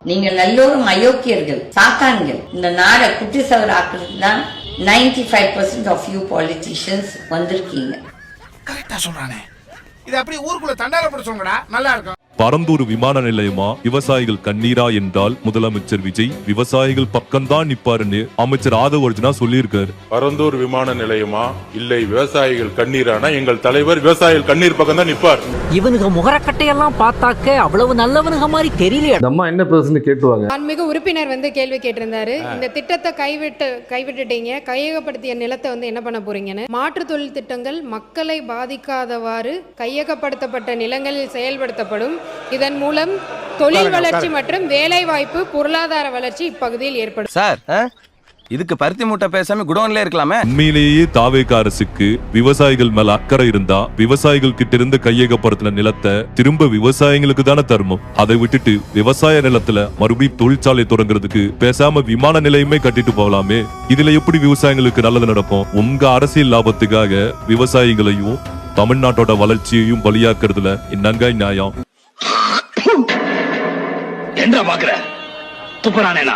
நீங்கள் எல்லோரும் அயோக்கியர்கள், சாத்தான்கள். இந்த நாடை குட்டி சவர் ஆக்குறது தான் 95% ஆஃப் யூ பாலிட்டிஷியன்ஸ் வந்திருக்கீங்க. கரெக்டா சொல்றானே. இது அப்படியே ஊருக்குள்ள தண்டாரப்பட சொல்லுங்கடா, நல்லா இருக்கும். பரந்தூர் விமான நிலையமா விவசாயிகள் கண்ணீரா என்றால் முதலமைச்சர் விஜய் விவசாயிகள் பக்கம்தான் நிப்பாருன்னு அமைச்சர் ஆதவ் அர்ஜுனா சொல்லியிருக்காரு. பரந்தூர் விமான நிலையமா இல்லை விவசாயிகள் கண்ணீரானா எங்கள் தலைவர் விவசாயிகள் கண்ணீர் பக்கம் தான் நிப்பார். இவனுக்கு முகரக்கட்டையெல்லாம் பார்த்தாக்க அவ்வளவு நல்லவனுங்க மாதிரி தெரியல. அம்மா என்ன பேசுன்னு கேட்டுவாங்க. ஆன்மீக உறுப்பினர் கேள்வி கேட்டிருந்தாரு. இந்த திட்டத்தை கைவிட்டுட்டீங்க, கையகப்படுத்திய நிலத்தை என்ன பண்ண போறீங்கன்னு. மாற்று தொழில் திட்டங்கள் மக்களை பாதிக்காதவாறு கையகப்படுத்தப்பட்ட நிலங்களில் செயல்படுத்தப்படும். இதன் மூலம் தொழில் வளர்ச்சி மற்றும் வேலை வாய்ப்பு, பொருளாதார வளர்ச்சி இப்பகுதியில் ஏற்படும். சார், இதுக்கு பருத்தி மூட்டை பேசாம குடோன்ல இருக்கலாமே. உண்மையிலேயே தாவேக அரசுக்கு விவசாயிகள் மேல அக்கறை இருந்தா விவசாயிகள் கிட்ட இருந்து கையகப்படுத்தின நிலத்தை திரும்ப விவசாயிகளுக்கு தானே தரணும். அதை விட்டுட்டு விவசாய நிலத்துல மறுபடியும் தொழிற்சாலை தொடங்குறதுக்கு பேசாம விமான நிலையமே கட்டிட்டு போகலாமே. இதுல எப்படி விவசாயிகளுக்கு நல்லது நடக்கும்? உங்க அரசியல் லாபத்துக்காக விவசாயிகளையும் தமிழ்நாட்டோட வளர்ச்சியையும் பலியாக்குறதுல என்னங்க நியாயம்? என்ன பாக்குற? துப்புறானேனா?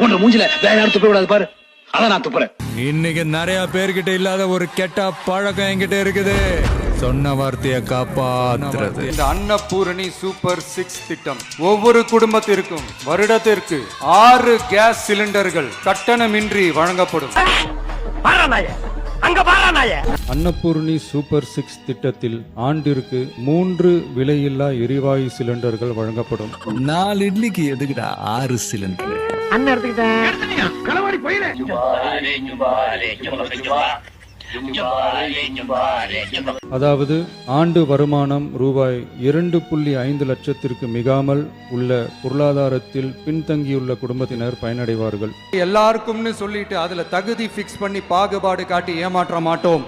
உன்ன மூஞ்சில வேற யாரும் துப்ப விடாது பாரு. அதான் நான் துப்புறேன். இன்னைக்கு நிறைய பேர்கிட்ட இல்லாத ஒரு கெட்ட பழக்கம் என்கிட்ட இருக்குது. சொன்ன வார்த்தையை காப்பாற்றுறது. இந்த அன்னபூரணி சூப்பர் 6 திட்டம் ஒவ்வொரு குடும்பத்திற்கும் வருடத்திற்கு 6 கேஸ் சிலிண்டர்கள் கட்டணமின்றி வழங்கப்படும். அன்னபூர்ணி சூப்பர் 6 திட்டத்தில் ஆண்டிற்கு 3 விலையில்லா எரிவாயு சிலிண்டர்கள் வழங்கப்படும். 4 இட்லிக்கு எதுக்குடா 6 சிலிண்டர்? அதாவது ஆண்டு வருமானம் ரூபாய் 2.5 லட்சத்திற்கு மிகாமல் உள்ள பொருளாதாரத்தில் பின்தங்கியுள்ள குடும்பத்தினர் பயனடைவார்கள். எல்லாருக்கும்னு சொல்லிட்டு அதுல தகுதி பிக்ஸ் பண்ணி பாகுபாடு காட்டி ஏமாற்ற மாட்டோம்.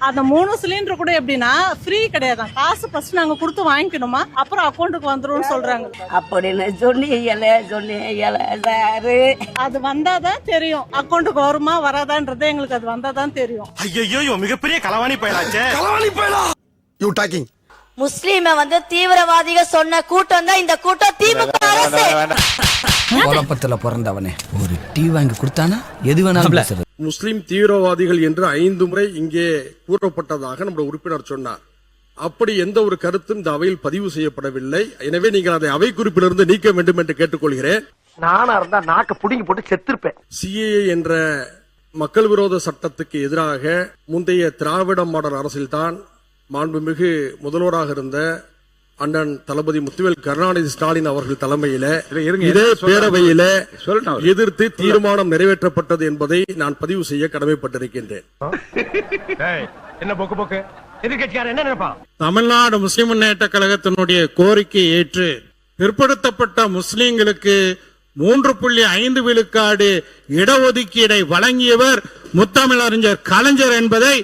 அந்த 3 சிலிண்டர் கூட எப்படின்னா ஃப்ரீ கிடையாது, காசு ஃபர்ஸ்ட் நாங்க கொடுத்து வாங்கிக்கணுமா, அப்புறம் அக்கௌண்ட்டுக்கு வந்துரும் சொல்றாங்க. அப்படின்னு அது வந்தாதான் தெரியும் அக்கௌண்ட்டுக்கு வருமா வராதான்றது. எங்களுக்கு அது வந்தாதான் தெரியும். ஐயோ, மிகப்பெரிய களவாணி பயலாச்சே. களவாணி பயலா. You talking. முஸ்லிம தீவிரவாதிகள் சொன்ன கூட்டம் தான் இந்த கூட்டம். திமுக அரசு குழப்பத்துல பிறந்தவனே ஒரு டீ வாங்கி கொடுத்தானா எது வேணாலும் பேசுறது. முஸ்லிம் தீவிரவாதிகள் என்று 5 முறை இங்கே கூறப்பட்டதாக நம்முடைய உறுப்பினர் சொன்னார். அப்படி எந்த ஒரு கருத்தும் இந்த அவையில் பதிவு செய்யப்படவில்லை. எனவே நீங்கள் அதை அவை குறிப்பிலிருந்து நீக்க வேண்டும் என்று கேட்டுக்கொள்கிறேன். நானா இருந்தா நாக்க புடிங்கி போட்டு செத்துருப்பேன். சிஏஏ என்ற மக்கள் விரோத சட்டத்துக்கு எதிராக முந்தைய திராவிட மாடல் அரசில்தான் மாண்புமிகு முதல்வராக இருந்த அண்ணன் தளபதி முத்துவேல் கருணாநிதி ஸ்டாலின் அவர்கள் தலைமையில இதே பேரவையில எதிர்த்து தீர்மானம் நிறைவேற்றப்பட்டது என்பதை நான் பதிவு செய்ய கடமைப்பட்டிருக்கின்றேன். தமிழ்நாடு முஸ்லிம் முன்னேற்ற கழகத்தினுடைய கோரிக்கையை ஏற்று பிற்படுத்தப்பட்ட முஸ்லிம்களுக்கு 3.5 விழுக்காடு இடஒதுக்கீடை வழங்கியவர் முத்தமிழறிஞர் கலைஞர் என்பதை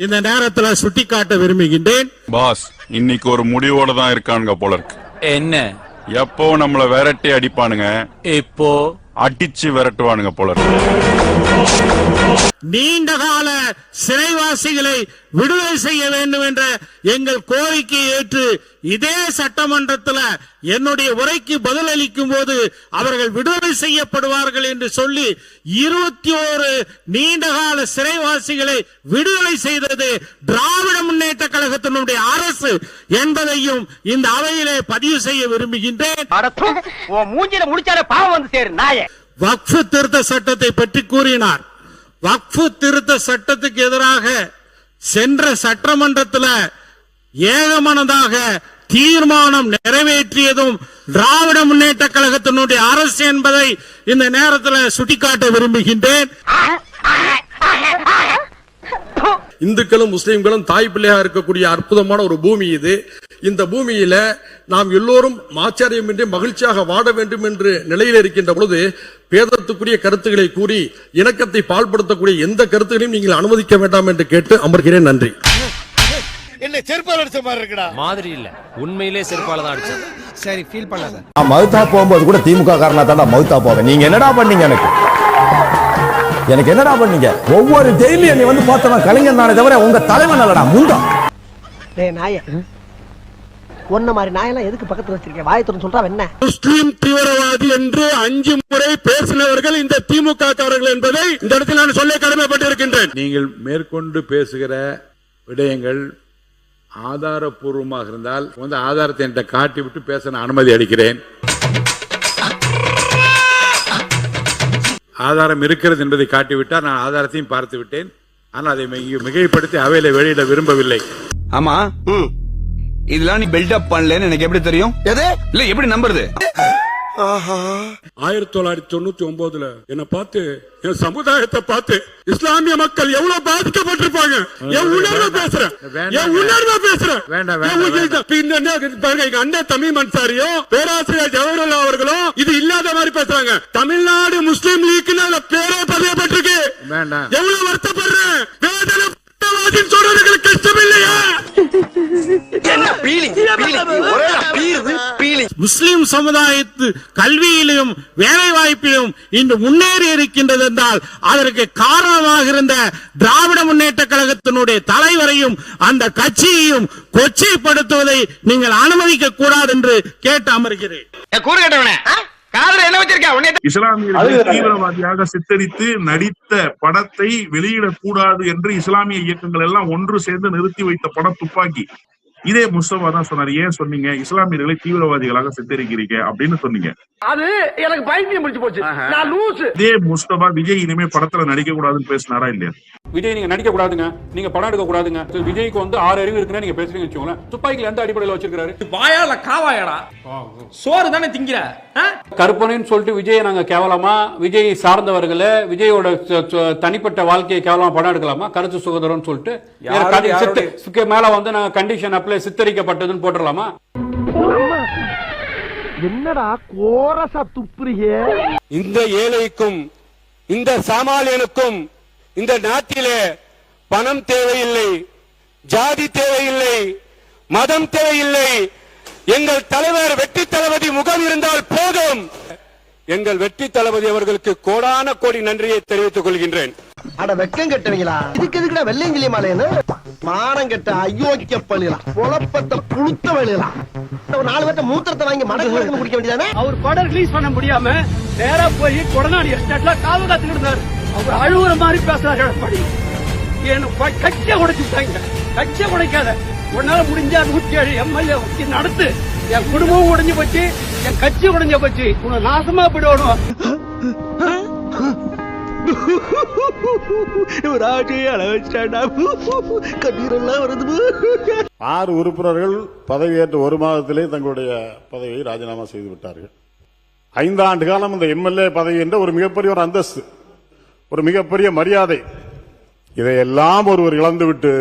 இந்த நேரத்தில் சுட்டிக்காட்ட விரும்புகின்றேன். பாஸ், இன்னைக்கு ஒரு முடிவோட தான் இருக்கானுங்க போல இருக்கு. என்ன? எப்போ நம்மள விரட்டி அடிப்பானுங்க, இப்போ அடிச்சு விரட்டுவானுங்க போல இருக்கு. நீண்ட கால சிறைவாசிகளை விடுதலை செய்ய வேண்டும் என்ற எங்கள் கோரிக்கையை ஏற்று இதே சட்டமன்றத்தில் என்னுடைய உரைக்கு பதிலளிக்கும் போது அவர்கள் விடுதலை செய்யப்படுவார்கள் என்று சொல்லி 21 நீண்டகால சிறைவாசிகளை விடுதலை செய்தது திராவிட முன்னேற்ற கழகத்தினுடைய அரசு என்பதையும் இந்த அவையிலே பதிவு செய்ய விரும்புகின்றேன். வக்ஃப் திருத்த சட்டத்தை பற்றி கூறினார். வக்ஃப் திருத்த சட்டத்துக்கு எதிராக சென்ற சட்டமன்றத்தில் ஏகமனதாக தீர்மானம் நிறைவேற்றியதும் திராவிட முன்னேற்ற கழகத்தினுடைய அரசு என்பதை இந்த நேரத்தில் சுட்டிக்காட்ட விரும்புகின்றேன். இந்துக்களும் முஸ்லிம்களும் தாய் பிள்ளையா இருக்கக்கூடிய அற்புதமான ஒரு பூமி இது. இந்த பூமியில நாம் எல்லோரும் ஆச்சரியமின்றி மகிழ்ச்சியாக வாழ வேண்டும் என்று நிலையில் இருக்கின்ற பொழுது பேதத்துக்குரிய கருத்துக்களை கூறி இணக்கத்தை பால்படுத்தக்கூடிய எந்த கருத்துகளையும் நீங்கள் அனுமதிக்க வேண்டாம் என்று கேட்டு அமர்கிறேன். நன்றி. என்ன செருப்பால அடிச்ச மாதிரி இருக்குடா? மாதிரி இல்ல, உண்மையிலே செருப்பால தான் அடிச்சேன். சரி, ஃபீல் பண்ணாத. மவுத்தா போகும்போது கூட திமுக காரனா தாண்டா மவுத்தா போவேன். நீங்க என்னடா பண்ணீங்க? எனக்கு என்னடா பண்ணீங்க? ஒவ்வொரு டெய்லியும் நீ பார்த்தவன் கலைஞர் தானே தவிர உங்க தலைவன் அல்லடா முண்டா. ஒன்ன மாதிரி நாயெல்லாம் எதுக்கு பக்கத்துல வச்சிருக்கேன்? வாயத்துடன் சொல்றா என்ன? முஸ்லிம் தீவிரவாதி என்று 5 முறை பேசினவர்கள் இந்த திமுக காரர்கள் என்பதை இந்த இடத்தில் நான் சொல்ல கடமைப்பட்டிருக்கின்றேன். நீங்கள் மேற்கொண்டு பேசுகிற விடயங்கள் ஆதாரப்பூர்வமாக இருந்தால் ஆதாரத்தை என்கிட்ட காட்டி விட்டு பேச நான் அனுமதி அளிக்கிறேன். ஆதாரம் இருக்கிறது என்பதை காட்டிவிட்டால் நான் ஆதாரத்தையும் பார்த்து விட்டேன். ஆனால் அதை மிகைப்படுத்தி அவையில வெளியிட விரும்பவில்லை. ஆமா இதெல்லாம் நீ பில்டப் பண்ணலன்னு எனக்கு எப்படி தெரியும்? இல்ல எப்படி நம்புறது? 1999 என்ன பார்த்து என் சமுதாயத்தை பார்த்து இஸ்லாமிய மக்கள் எவ்வளவு பாதிக்கப்பட்டிருப்பாங்க. என் உணர்வை பேசுறேன். எங்க அண்ணன் தமிழ் அன்சாரியோ பேராசிரியர் ஜவஹர்லால் அவர்களும் இது இல்லாத மாதிரி பேசுறாங்க. தமிழ்நாடு முஸ்லீம் லீக்னு பேரே பதியப்பட்டிருக்கு. எவ்வளவு வருத்தப்படுறேன். சொல்றதுக்கு கஷ்டம் இல்லையா? முஸ்லிம் சமுதாயத்து கல்வியிலும் வேலை வாய்ப்பிலும் இன்று முன்னேறி இருக்கின்றது என்றால் அதற்கு காரணமாக இருந்த திராவிட முன்னேற்ற கழகத்தினுடைய தலைவரையும் அந்த கட்சியையும் கொச்சைப்படுத்துவதை நீங்கள் அனுமதிக்க கூடாது என்று கேட்டு அமர்கிறேன். இஸ்லாமியர்களை தீவிரவாதியாக சித்தரித்து நடித்த படத்தை வெளியிடக்கூடாது என்று இஸ்லாமிய இயக்கங்கள் எல்லாம் ஒன்று சேர்ந்து நிறுத்தி வைத்த படம் துப்பாக்கி. இதே முஸ்தபா தான் சொன்னார். ஏன் சொன்னீங்க இஸ்லாமியர்களை தீவிரவாதிகளாக சித்தரிக்கிறீங்க அப்படின்னு சொன்னீங்க. அது எனக்கு பைத்தியம் முடிச்சு போச்சு. நான் லூசு. இதே முஸ்தபா விஜய் இனிமே படத்துல நடிக்க கூடாதுன்னு பேசினாரா இல்லையா? விஜய் நீங்க நடிக்க கூடாதுங்க, நீங்க படம் எடுக்க கூடாதுங்க. விஜய்க்கு 6 அறிவு இருக்குன்னு நீங்க பேசுறீங்கன்னு வச்சுக்கோங்களேன். துப்பாக்கில எந்த அடிப்படையில் வச்சிருக்காரு? வாயால காவாயடா சோறு தானே திங்கிற. கருப்பனின்னு சொல்லிட்டு விஜய் நாங்க கேவலமா, விஜய் சார்ந்தவர்களை விஜயோட தனிப்பட்ட வாழ்க்கையை கேவலமா படம் எடுக்கலாமா? கருத்து சுதந்திரம் சொல்லிட்டு மேல நாங்க கண்டிஷன் அப்ளை சித்தரிக்கப்பட்டதுன்னு போட்டுடலாமா? என்னடா கோரசா துப்புறியே? இந்த ஏழைக்கும் இந்த சாமானியனுக்கும் இந்த நாட்டிலே பணம் தேவையில்லை, ஜாதி தேவையில்லை, மதம் தேவையில்லை. எங்கள் தலைவர் வெற்றி தளபதி முகம் இருந்தால் போதும். எங்கள் வெற்றி தளபதி அவர்களுக்கு கோடான கோடி நன்றியை தெரிவித்துக் கொள்கின்றேன். அட வெக்கம் கெட்டவங்களா, இதுக்கு எதுக்குடா வெள்ளையங்கிலி மாலையன்னு? மானம் கெட்ட அயோக்கிய பள்ளிலாம் பொழப்பத்தை புழுத்த வழியலாம். ஒரு 4 பேர்ட்ட மூத்திரத்தை வாங்கி மடக்கு குடிக்க வேண்டியதானே? அவர் படம் ரிலீஸ் பண்ண முடியாம நேரா போய் கொடநாடு எஸ்டேட்ல காவு காத்துக்கிட்டு இருந்தார். அவர் அழுகுற மாதிரி பேசுறாரு. எடப்பாடி கட்சியை உடைச்சுட்டாங்க. கட்சியை உடைக்காத, உன்னால முடிஞ்சா 107 எம்எல்ஏ நடத்து. என் குடும்பம் உடைஞ்சு போச்சு, என் கட்சி உடைஞ்ச போச்சு. உன்னை நாசமா போயிடணும். கண்ணீரெல்லாம் வருது. 6 உறுப்பினர்கள் பதவியேற்ற 1 மாதத்திலே தங்களுடைய பதவியை ராஜினாமா செய்து விட்டார்கள். 5 ஆண்டு காலம் இந்த எம்எல்ஏ பதவி என்ற ஒரு மிகப்பெரிய ஒரு அந்தஸ்து, ஒரு மிகப்பெரிய மரியாதை, இதையெல்லாம் ஒருவர் இழந்துவிட்டு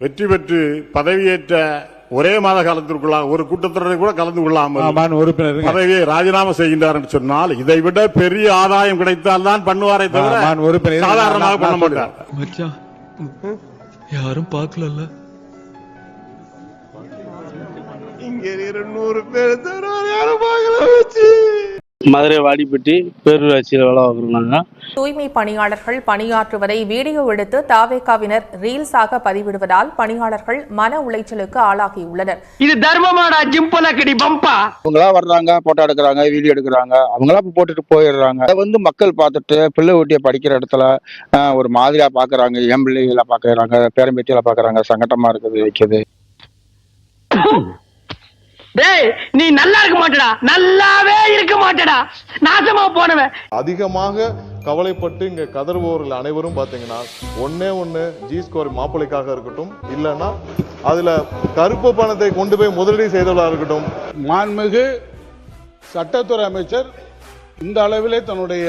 வெற்றி பெற்று பதவியேற்ற ஒரே மாத காலத்திற்குள்ளாக ஒரு கூட்டத்தொடரை கூட கலந்து கொள்ளாமல் பதவியை ராஜினாமா செய்கின்றார் என்று சொன்னால் இதை விட பெரிய ஆதாயம் கிடைத்தால் தான் பண்ணுவாரே தவிர சாதாரணமாக பண்ண மாட்டார். யாரும் பார்க்கல. இங்க 200 பேர் யாரும் பார்க்கல. மதுரை வாடிப்பட்டி பேரூராட்சியில் வேலை பார்க்குறாங்க. தூய்மை பணியாளர்கள் பணியாற்றுவதை வீடியோ எடுத்து தாவேகாவினர் ரீல்ஸாக பதிவிடுவதால் பணியாளர்கள் மன உளைச்சலுக்கு ஆளாகியுள்ளனர். இது தர்மமாடா ஜிம்பலக்கடி பம்பா. அவங்களா வர்றாங்க, போட்டோ எடுக்கிறாங்க, வீடியோ எடுக்கிறாங்க, அவங்களா போட்டுட்டு போயிடுறாங்க. அதை மக்கள் பார்த்துட்டு பிள்ளை ஊட்டிய படிக்கிற இடத்துல ஒரு மாதிரியா பாக்குறாங்க. என் பிள்ளைகளை பாக்குறாங்க, பேரம்பேத்தியில பாக்குறாங்க. சங்கடமா இருக்குது, வைக்குது. டேய் நீ நல்லா இருக்க மாட்டடா, நல்லாவே இருக்க மாட்டடா, நாசமா போனவன். அதிகமாக கவலைப்பட்டு இங்க கதறுபவர்கள் அனைவரும் பாத்தீங்கன்னா ஒண்ணு ஜி ஸ்கோர் மாப்பிளைக்காக இருக்கட்டும், இல்லைன்னா அதுல கருப்பு பணத்தை கொண்டு போய் முதலீடு செய்தவர்களா இருக்கட்டும். மாண்புமிகு சட்டத்துறை அமைச்சர் இந்த அளவிலே தன்னுடைய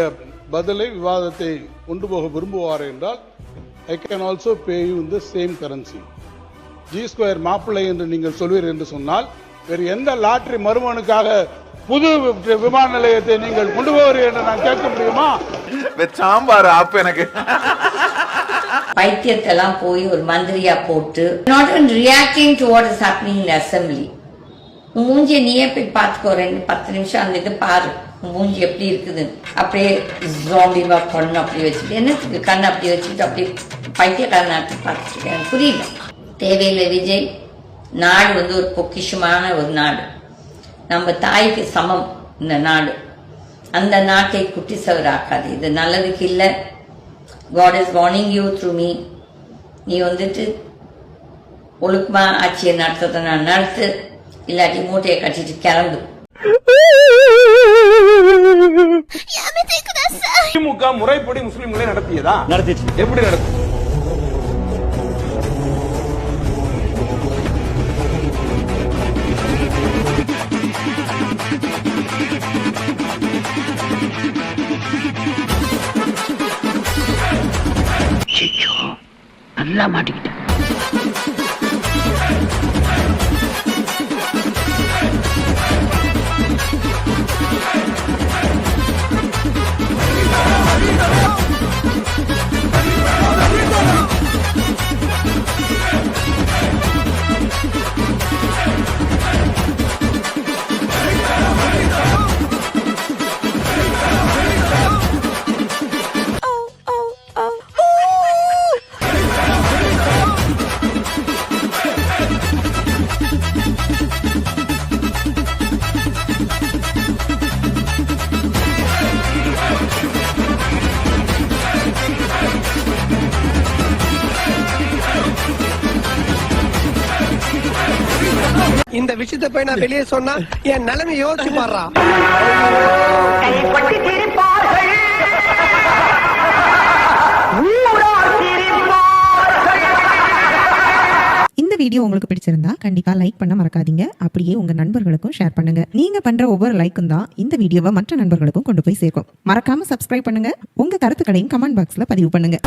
பதிலை விவாதத்தை கொண்டு போக விரும்புவார் என்றால் I can also pay you in the same currency. G square மாப்பிள்ளை என்று நீங்கள் சொல்வீர்கள் என்று சொன்னால் வேறு எந்த லாட்டரி மருமனுக்காக புது விமான நிலையத்தை நீங்கள் கொண்டு போவீர்கள் என்று நான் கேட்க முடியுமா? சாம்பார் ஆப் எனக்கு பைத்தியத்தெல்லாம் போய் ஒரு மந்திரியா போட்டு not even reacting to what is happening in assembly. மூஞ்சியை நீயே போய் பார்த்துக்கோ, 10 நிமிஷம் அந்த இது பாரு, மூஞ்சி எப்படி இருக்குது. அப்படியே ஜாம்பிவா கண்ணு அப்படி வச்சுட்டு, என்னத்துக்கு கண்ணு அப்படி வச்சுட்டு அப்படியே பைத்தியக்காரன் பார்த்துட்டு இருக்கேன், புரியல. தேவையில்லை விஜய், நாடு வந்து ஒரு பொக்கிஷமான ஒரு நாடு. நம்ம தாய்க்கு சமம் இந்த நாடு. அந்த நாட்டை குட்டி சவராக்காது. இது நல்லதுக்கு இல்லை. God is warning you through me. நீ வந்துட்டு ஒழுக்கமா ஆட்சியை நடத்துறத நான் நடத்து, இல்லாட்டி மூட்டையை கட்டிட்டு கிளம்பு. திமுக முறைப்படி முஸ்லிம்களை நடத்தியதா? நடத்திச்சு. எப்படி நடத்தி? நல்லா மாட்டிக்கிட்டேன். இந்த விஷயத்தை போய் நான் வெளியே சொன்னா என் நிலைமை யோசிச்சு பாடுறா. இந்த வீடியோ உங்களுக்கு பிடிச்சிருந்தா கண்டிப்பா லைக் பண்ண மறக்காதீங்க. அப்படியே உங்க நண்பர்களுக்கும் ஷேர் பண்ணுங்க. நீங்க பண்ற ஒவ்வொரு லைக்கும் தான் இந்த வீடியோவை மற்ற நண்பர்களுக்கும் கொண்டு போய் சேர்க்கும். மறக்காம சப்ஸ்கிரைப் பண்ணுங்க. உங்க கருத்துக்களையும் கமெண்ட் பாக்ஸ்ல பதிவு பண்ணுங்க.